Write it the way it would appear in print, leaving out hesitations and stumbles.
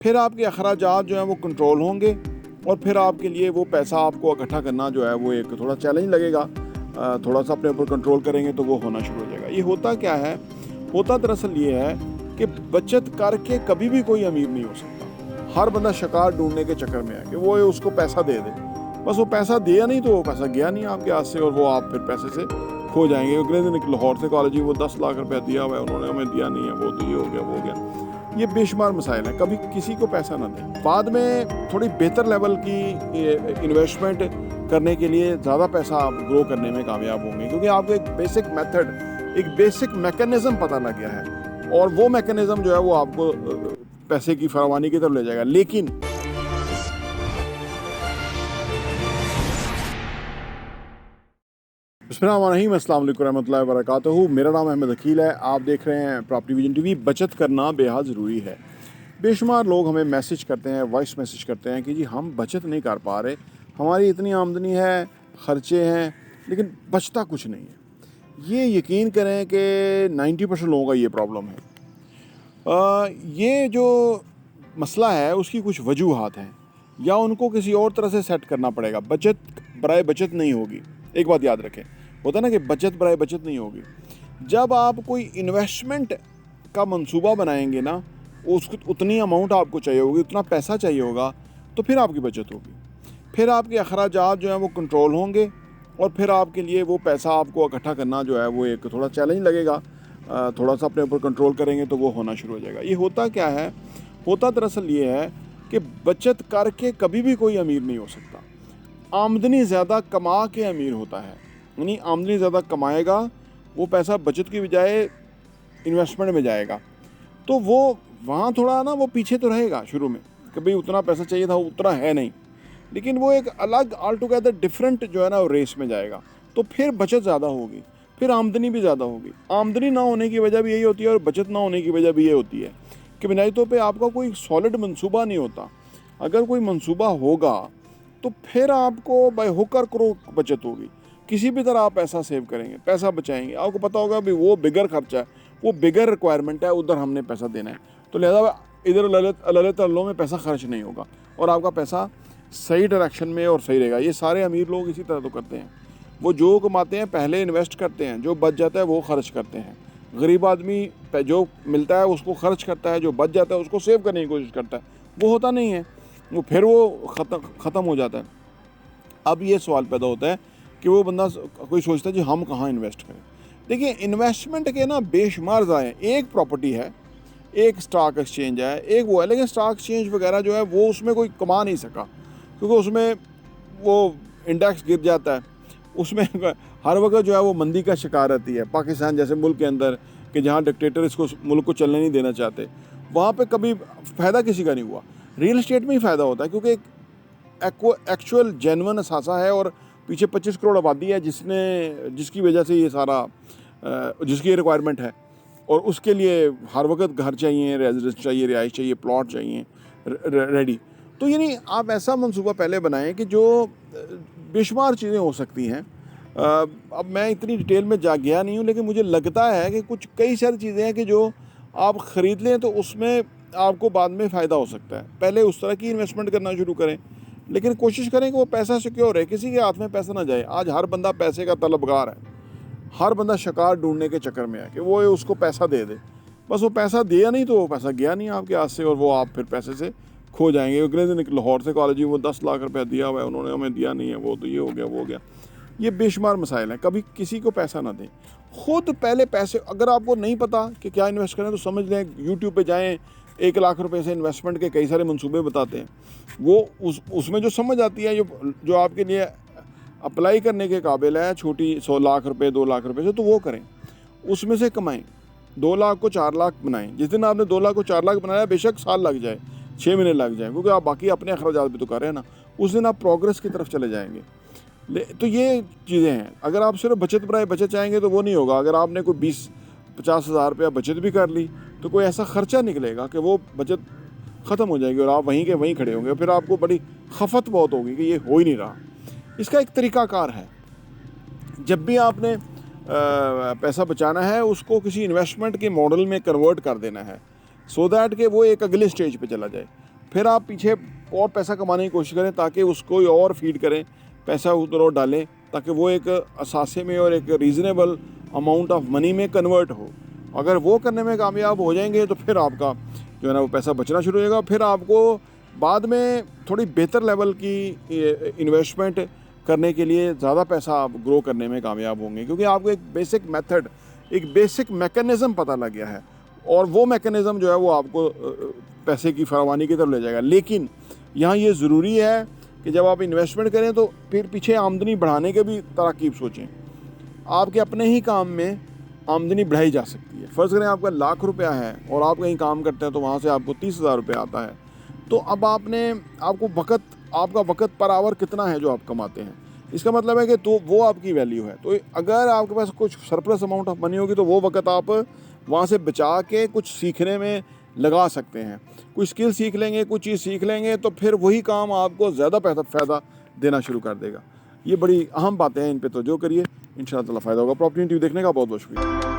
फिर आपके अखराजात जो हैं वो कंट्रोल होंगे और फिर आपके लिए वो पैसा आपको इकट्ठा करना जो है वो एक थोड़ा चैलेंज लगेगा। थोड़ा सा अपने ऊपर कंट्रोल करेंगे तो वो होना शुरू हो जाएगा। ये होता क्या है, होता दरअसल ये है कि बचत करके कभी भी कोई अमीर नहीं हो सकता। हर बंदा शिकार ढूंढने के चक्कर में है कि वो उसको पैसा दे दे, बस वो पैसा दिया नहीं तो वो पैसा गया नहीं आपके हाथ से और वो आप फिर पैसे से खो जाएंगे। अगले दिन लाहौर से कॉलेज वो 10 लाख रुपया दिया हुआ है, उन्होंने हमें दिया नहीं है, वो तो ये हो गया वो हो गया। ये बेशुमार मसाइल हैं, कभी किसी को पैसा ना दें। बाद में थोड़ी बेहतर लेवल की इन्वेस्टमेंट करने के लिए ज़्यादा पैसा आप ग्रो करने में कामयाब होंगे, क्योंकि आपको एक बेसिक मेथड, एक बेसिक मैकेनिज़्म पता लग गया है और वो मैकेनिज़्म जो है वो आपको पैसे की फरावानी की तरफ ले जाएगा। लेकिन बिस्मिल्लाहिर्रहमानिर्रहीम, अस्सलाम वालेकुम रहमतुल्लाहि व बरकातहू। मेरा नाम अहमद अकील है, आप देख रहे हैं प्रॉपर्टी विजन टीवी। बचत करना बेहद ज़रूरी है। बेशुमार लोग हमें मैसेज करते हैं, वॉइस मैसेज करते हैं कि जी हम बचत नहीं कर पा रहे, हमारी इतनी आमदनी है, ख़र्चे हैं, लेकिन बचता कुछ नहीं है। ये यकीन करें कि 90% लोगों का ये प्रॉब्लम है। ये जो मसला है उसकी कुछ वजूहात हैं, या उनको किसी और तरह से सेट करना पड़ेगा। बचत बराए बचत नहीं होगी। एक बात याद रखें, होता है ना कि बचत बराए बचत नहीं होगी। जब आप कोई इन्वेस्टमेंट का मंसूबा बनाएंगे ना, उसको उतनी अमाउंट आपको चाहिए होगी, उतना पैसा चाहिए होगा, तो फिर आपकी बचत होगी। फिर आपके अखराजात जो हैं वो कंट्रोल होंगे और फिर आपके लिए वो पैसा आपको इकट्ठा करना जो है वो एक थोड़ा चैलेंज लगेगा। थोड़ा सा अपने ऊपर कंट्रोल करेंगे तो वो होना शुरू हो जाएगा। ये होता क्या है, होता दरअसल ये है कि बचत करके कभी भी कोई अमीर नहीं हो सकता। आमदनी ज़्यादा कमा के अमीर होता है, यानी आमदनी ज़्यादा कमाएगा, वो पैसा बचत की बजाय इन्वेस्टमेंट में जाएगा, तो वो वहाँ थोड़ा ना वो पीछे तो रहेगा शुरू में, कभी उतना पैसा चाहिए था उतना है नहीं, लेकिन वो एक अलग ऑल टुगेदर डिफरेंट जो है ना वो रेस में जाएगा। तो फिर बचत ज़्यादा होगी, फिर आमदनी भी ज़्यादा होगी। आमदनी ना होने की वजह भी यही होती है और बचत ना होने की वजह भी ये होती है कि बुनियादी तौर पर आपका कोई सॉलिड मंसूबा नहीं होता। अगर कोई मंसूबा होगा तो फिर आपको बाय हुक और क्रोक बचत होगी। किसी भी तरह आप पैसा सेव करेंगे, पैसा बचाएंगे, आपको पता होगा भी वो बिगर खर्चा है, वो बिगर रिक्वायरमेंट है, उधर हमने पैसा देना है, तो लिहाजा इधर ललित अल्लों में पैसा खर्च नहीं होगा और आपका पैसा सही डायरेक्शन में और सही रहेगा। ये सारे अमीर लोग इसी तरह तो करते हैं। वो जो कमाते हैं पहले इन्वेस्ट करते हैं, जो बच जाता है वो खर्च करते हैं। गरीब आदमी जो मिलता है उसको खर्च करता है, जो बच जाता है उसको सेव करने की कोशिश करता है। वो होता नहीं है, वो फिर वो ख़त्म हो जाता है। अब ये सवाल पैदा होता है कि वो बंदा कोई सोचता है जी हम कहाँ इन्वेस्ट करें। देखिए, इन्वेस्टमेंट के ना बेशुमार ज़ाए। एक प्रॉपर्टी है, एक स्टॉक एक्सचेंज है, एक वो है, लेकिन स्टॉक एक्सचेंज वगैरह जो है वो उसमें कोई कमा नहीं सका, क्योंकि उसमें वो इंडेक्स गिर जाता है, उसमें हर वक्त जो है वो मंदी का शिकार रहती है। पाकिस्तान जैसे मुल्क के अंदर कि जहाँ डिक्टेटर इसको मुल्क को चलने नहीं देना चाहते, वहाँ पे कभी फ़ायदा किसी का नहीं हुआ। रियल एस्टेट में ही फ़ायदा होता है, क्योंकि एक एक्चुअल जेन्युइन असासा है और पीछे 25 करोड़ आबादी है जिसकी वजह से ये सारा जिसकी रिक्वायरमेंट है, और उसके लिए हर वक्त घर चाहिए, रेजिडेंस चाहिए, रिहाइश चाहिए, प्लॉट चाहिए रेडी। तो यानी आप ऐसा मंसूबा पहले बनाएं कि जो बेशुमार चीज़ें हो सकती हैं। अब मैं इतनी डिटेल में जा गया नहीं हूँ, लेकिन मुझे लगता है कि कुछ कई सारी चीज़ें हैं कि जो आप ख़रीद लें तो उसमें आपको बाद में फ़ायदा हो सकता है। पहले उस तरह की इन्वेस्टमेंट करना शुरू करें, लेकिन कोशिश करें कि वो पैसा सिक्योर है, किसी के हाथ में पैसा ना जाए। आज हर बंदा पैसे का तलबगार है, हर बंदा शिकार ढूंढने के चक्कर में है कि वो उसको पैसा दे दे, बस वो पैसा दिया नहीं तो वो पैसा गया नहीं आपके हाथ से और वो आप फिर पैसे से खो जाएंगे। अगले दिन लाहौर से कॉलेज वो 10 लाख रुपया दिया हुआ है, उन्होंने हमें दिया नहीं है, वो तो ये हो गया वो हो गया। ये बेशुमार मसाइल हैं, कभी किसी को पैसा ना दें। खुद पहले पैसे, अगर आपको नहीं पता कि क्या इन्वेस्ट करें तो समझ लें, यूट्यूब पे जाएं, 1 लाख रुपए से इन्वेस्टमेंट के कई सारे मंसूबे बताते हैं। वो उसमें जो समझ आती है, जो आपके लिए अप्लाई करने के काबिल है, छोटी 100 लाख रुपए 2 लाख रुपए से, तो वो करें, उसमें से कमाएं। 2 लाख को 4 लाख बनाएं। जिस दिन आपने 2 लाख को 4 लाख बनाया, बेशक साल लग जाए, 6 महीने लग जाए, क्योंकि आप बाकी अपने अखराजात भी तो कर रहे हैं ना, उस दिन आप प्रोग्रेस की तरफ चले जाएंगे। तो ये चीज़ें हैं। अगर आप सिर्फ बचत बनाए बचत चाहेंगे तो वो नहीं होगा। अगर आपने कोई 20-50 हज़ार रुपया बचत भी कर ली तो कोई ऐसा ख़र्चा निकलेगा कि वो बचत ख़त्म हो जाएगी और आप वहीं के वहीं खड़े होंगे। फिर आपको बड़ी खफत बहुत होगी कि ये हो ही नहीं रहा। इसका एक तरीक़ाकार है, जब भी आपने पैसा बचाना है उसको किसी इन्वेस्टमेंट के मॉडल में कन्वर्ट कर देना है, सो दैट कि वो एक अगले स्टेज पे चला जाए। फिर आप पीछे और पैसा कमाने की कोशिश करें ताकि उसको और फीड करें, पैसा उधर और डालें ताकि वो एक असासे में और एक रीज़नेबल अमाउंट ऑफ मनी में कन्वर्ट हो। अगर वो करने में कामयाब हो जाएंगे तो फिर आपका जो है ना वो पैसा बचना शुरू हो जाएगा। फिर आपको बाद में थोड़ी बेहतर लेवल की इन्वेस्टमेंट करने के लिए ज़्यादा पैसा आप ग्रो करने में कामयाब होंगे, क्योंकि आपको एक बेसिक मेथड, एक बेसिक मैकेनिज़्म पता लग गया है और वो मैकेनिज़्म जो है वो आपको पैसे की फरावानी की तरफ ले जाएगा। लेकिन यहाँ ये ज़रूरी है कि जब आप इन्वेस्टमेंट करें तो फिर पीछे आमदनी बढ़ाने के भी तरकीब सोचें। आपके अपने ही काम में आमदनी बढ़ाई जा सकती है। फ़र्ज़ करें आपका ₹1,00,000 है और आप कहीं काम करते हैं तो वहाँ से आपको ₹30,000 आता है, तो अब आपका वक़्त पर आवर कितना है जो आप कमाते हैं, इसका मतलब है कि तो वो आपकी वैल्यू है। तो अगर आपके पास कुछ सरप्लस अमाउंट ऑफ मनी होगी तो वो वक़्त आप वहाँ से बचा के कुछ सीखने में लगा सकते हैं। कुछ स्किल सीख लेंगे, कुछ चीज़ सीख लेंगे तो फिर वही काम आपको ज़्यादा फ़ायदा देना शुरू कर देगा। ये बड़ी अहम बातें हैं, इन पे तवज्जो करिए, इंशाअल्लाह ताला फ़ायदा होगा। प्रॉपर्टी टीवी देखने का बहुत बहुत शुक्रिया।